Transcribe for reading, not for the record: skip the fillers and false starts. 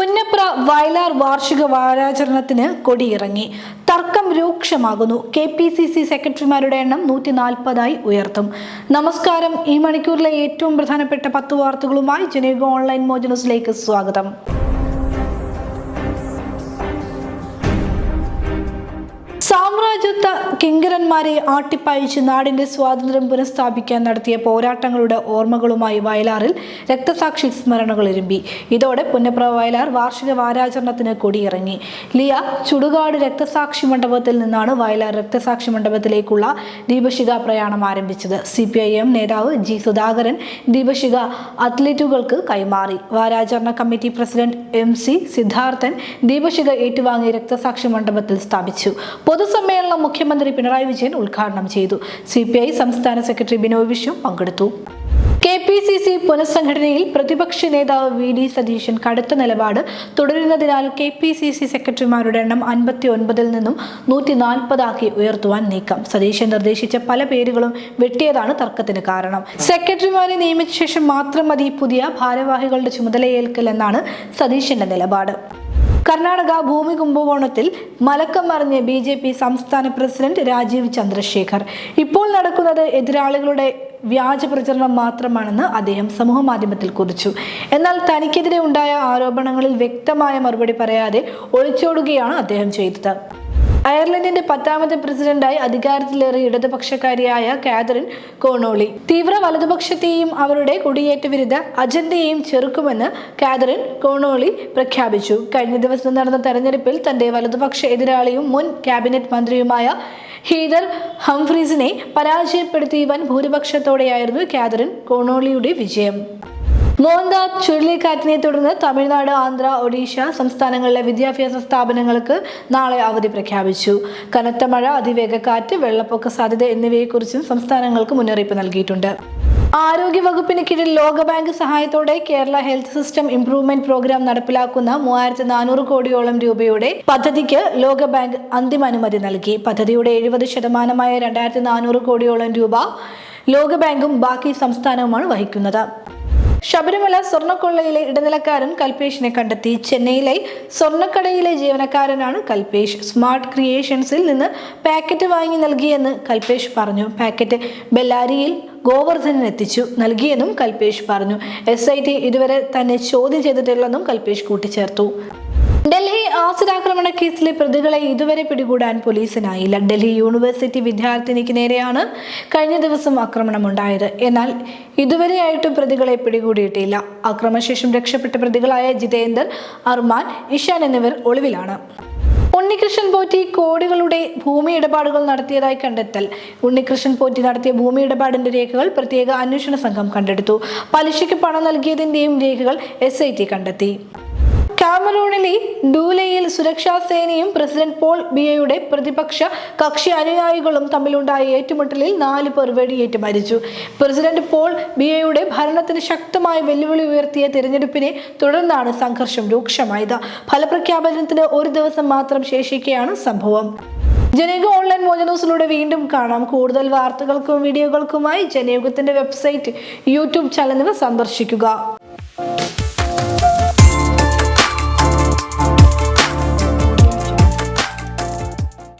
പുന്നപ്ര വയലാർ വാർഷിക വാരാചരണത്തിന് കൊടിയിറങ്ങി. തർക്കം രൂക്ഷമാകുന്നു. KPCC സെക്രട്ടറിമാരുടെ എണ്ണം 140 ഉയർത്തും. നമസ്കാരം. ഈ മണിക്കൂറിലെ ഏറ്റവും പ്രധാനപ്പെട്ട 10 വാർത്തകളുമായി ജനയുഗ ഓൺലൈൻ മോജോ ന്യൂസിലേക്ക് സ്വാഗതം. സാമ്രാജ്യത്വ കിങ്കരന്മാരെ ആട്ടിപ്പായിച്ച് നാടിന്റെ സ്വാതന്ത്ര്യം പുനഃസ്ഥാപിക്കാൻ നടത്തിയ പോരാട്ടങ്ങളുടെ ഓർമ്മകളുമായി വയലാറിൽ രക്തസാക്ഷി സ്മരണകൾ ഇരുമ്പി. ഇതോടെ പുന്നപ്ര വയലാർ വാർഷിക വാരാചരണത്തിന് കൊടിയിറങ്ങി. ലിയ ചുടുകാട് രക്തസാക്ഷി മണ്ഡപത്തിൽ നിന്നാണ് വയലാർ രക്തസാക്ഷി മണ്ഡപത്തിലേക്കുള്ള ദീപശിഖ പ്രയാണം ആരംഭിച്ചത്. CPIM നേതാവ് G. സുധാകരൻ ദീപശിഖ അത്ലറ്റുകൾക്ക് കൈമാറി. വാരാചരണ കമ്മിറ്റി പ്രസിഡന്റ് MC സിദ്ധാർത്ഥൻ ദീപശിഖ ഏറ്റുവാങ്ങി രക്തസാക്ഷി മണ്ഡപത്തിൽ സ്ഥാപിച്ചു. പൊതുസമ്മേളനം മുഖ്യമന്ത്രി പിണറായി വിജയൻ ഉദ്ഘാടനം ചെയ്തു. CPI സംസ്ഥാന സെക്രട്ടറി ബിനോയ് വിശ്വം പങ്കെടുത്തു. KPCC പുനഃസംഘടനയിൽ പ്രതിപക്ഷ നേതാവ് VD സതീശൻ കടുത്ത നിലപാട് തുടരുന്നതിനാൽ KPCC സെക്രട്ടറിമാരുടെ എണ്ണം 59 നിന്നും 140 ഉയർത്തുവാൻ നീക്കം. സതീശൻ നിർദ്ദേശിച്ച പല പേരുകളും വെട്ടിയതാണ് തർക്കത്തിന് കാരണം. സെക്രട്ടറിമാരെ നിയമിച്ച ശേഷം മാത്രം മതി പുതിയ ഭാരവാഹികളുടെ ചുമതലയേൽക്കൽ എന്നാണ് സതീശന്റെ നിലപാട്. കർണാടക ഭൂമി കുംഭകോണത്തിൽ മലക്കം മറിഞ്ഞ് BJP സംസ്ഥാന പ്രസിഡന്റ് രാജീവ് ചന്ദ്രശേഖർ. ഇപ്പോൾ നടക്കുന്നത് എതിരാളികളുടെ വ്യാജ പ്രചരണം മാത്രമാണെന്ന് അദ്ദേഹം സമൂഹമാധ്യമത്തിൽ കുറിച്ചു. എന്നാൽ തനിക്കെതിരെ ഉണ്ടായ ആരോപണങ്ങളിൽ വ്യക്തമായ മറുപടി പറയാതെ ഒളിച്ചോടുകയാണ് അദ്ദേഹം ചെയ്തത്. അയർലൻഡിന്റെ 10ാമത്തെ പ്രസിഡന്റായി അധികാരത്തിലേറിയ ഇടതുപക്ഷക്കാരിയായ കാതറിൻ കോണോളി തീവ്ര വലതുപക്ഷത്തെയും അവരുടെ കുടിയേറ്റ വിരുദ്ധ അജണ്ടയെയും ചെറുക്കുമെന്ന് കാതറിൻ കോണോളി പ്രഖ്യാപിച്ചു. കഴിഞ്ഞ ദിവസം നടന്ന തെരഞ്ഞെടുപ്പിൽ തന്റെ വലതുപക്ഷ എതിരാളിയും മുൻ ക്യാബിനറ്റ് മന്ത്രിയുമായ ഹീദർ ഹംഫ്രീസിനെ പരാജയപ്പെടുത്തി വൻ ഭൂരിപക്ഷത്തോടെയായിരുന്നു കാതറിൻ കോണോളിയുടെ വിജയം. മോന്ത ചുഴലിക്കാറ്റിനെ തുടർന്ന് തമിഴ്നാട്, ആന്ധ്ര, ഒഡീഷ സംസ്ഥാനങ്ങളിലെ വിദ്യാഭ്യാസ സ്ഥാപനങ്ങൾക്ക് നാളെ അവധി പ്രഖ്യാപിച്ചു. കനത്ത മഴ, അതിവേഗക്കാറ്റ്, വെള്ളപ്പൊക്ക സാധ്യത എന്നിവയെക്കുറിച്ചും സംസ്ഥാനങ്ങൾക്ക് മുന്നറിയിപ്പ് നൽകിയിട്ടുണ്ട്. ആരോഗ്യ വകുപ്പിന് കീഴിൽ ലോകബാങ്ക് സഹായത്തോടെ Kerala health system improvement programme നടപ്പിലാക്കുന്ന 3400 കോടിയോളം രൂപയുടെ പദ്ധതിക്ക് ലോകബാങ്ക് അന്തിമ അനുമതി നൽകി. പദ്ധതിയുടെ 70% 2400 കോടിയോളം രൂപ ലോകബാങ്കും ബാക്കി സംസ്ഥാനവുമാണ് വഹിക്കുന്നത്. ശബരിമല സ്വർണ്ണക്കൊള്ളയിലെ ഇടനിലക്കാരൻ കൽപേഷിനെ കണ്ടെത്തി. ചെന്നൈയിലെ സ്വർണ്ണക്കടയിലെ ജീവനക്കാരനാണ് കൽപേഷ്. സ്മാർട്ട് ക്രിയേഷൻസിൽ നിന്ന് പാക്കറ്റ് വാങ്ങി നൽകിയെന്ന് കൽപേഷ് പറഞ്ഞു. പാക്കറ്റ് ബെല്ലാരിയിൽ ഗോവർദ്ധനൻ എത്തിച്ചു നൽകിയെന്നും കൽപേഷ് പറഞ്ഞു. SIT ഇതുവരെ തന്നെ ചോദ്യം ചെയ്തിട്ടില്ലെന്നും കൽപേഷ് കൂട്ടിച്ചേർത്തു. ഡൽഹി ആസിഡാക്രമണ കേസിലെ പ്രതികളെ ഇതുവരെ പിടികൂടാൻ പോലീസിനായില്ല. ഡൽഹി യൂണിവേഴ്സിറ്റി വിദ്യാർത്ഥിനിക്ക് നേരെയാണ് കഴിഞ്ഞ ദിവസം ആക്രമണമുണ്ടായത്. എന്നാൽ ഇതുവരെയായിട്ടും പ്രതികളെ പിടികൂടിയിട്ടില്ല. ആക്രമണശേഷം രക്ഷപ്പെട്ട പ്രതികളായ ജിതേന്ദർ, അർമാൻ, ഇഷാൻ എന്നിവർ ഒളിവിലാണ്. ഉണ്ണികൃഷ്ണൻ പോറ്റി കോടികളുടെ ഭൂമി ഇടപാടുകൾ നടത്തിയതായി കണ്ടെത്തൽ. ഉണ്ണികൃഷ്ണൻ പോറ്റി നടത്തിയ ഭൂമി ഇടപാടിന്റെ രേഖകൾ പ്രത്യേക അന്വേഷണ സംഘം കണ്ടെടുത്തു. പലിശയ്ക്ക് പണം നൽകിയതിന്റെയും രേഖകൾ SIT കണ്ടെത്തി. കാമറൂണിലെ ഡൂലയിൽ സുരക്ഷാ സേനയും പ്രസിഡന്റ് പോൾ ബിയയുടെ പ്രതിപക്ഷ കക്ഷി അനുയായികളും തമ്മിലുണ്ടായ ഏറ്റുമുട്ടലിൽ 4 പേർ വെടിയേറ്റ് മരിച്ചു. പ്രസിഡന്റ് പോൾ ബിയയുടെ ഭരണത്തിന് ശക്തമായ വെല്ലുവിളി ഉയർത്തിയ തിരഞ്ഞെടുപ്പിനെ തുടർന്നാണ് സംഘർഷം രൂക്ഷമായത്. ഫലപ്രഖ്യാപനത്തിന് 1 ദിവസം മാത്രം ശേഷിക്കെയാണ് സംഭവം. ജനയുഗ ഓൺലൈൻ മോജോ ന്യൂസിലൂടെ വീണ്ടും കാണാം. കൂടുതൽ വാർത്തകൾക്കും വീഡിയോകൾക്കുമായി ജനയുഗത്തിന്റെ വെബ്സൈറ്റ്, YouTube ചാനൽ സന്ദർശിക്കുക.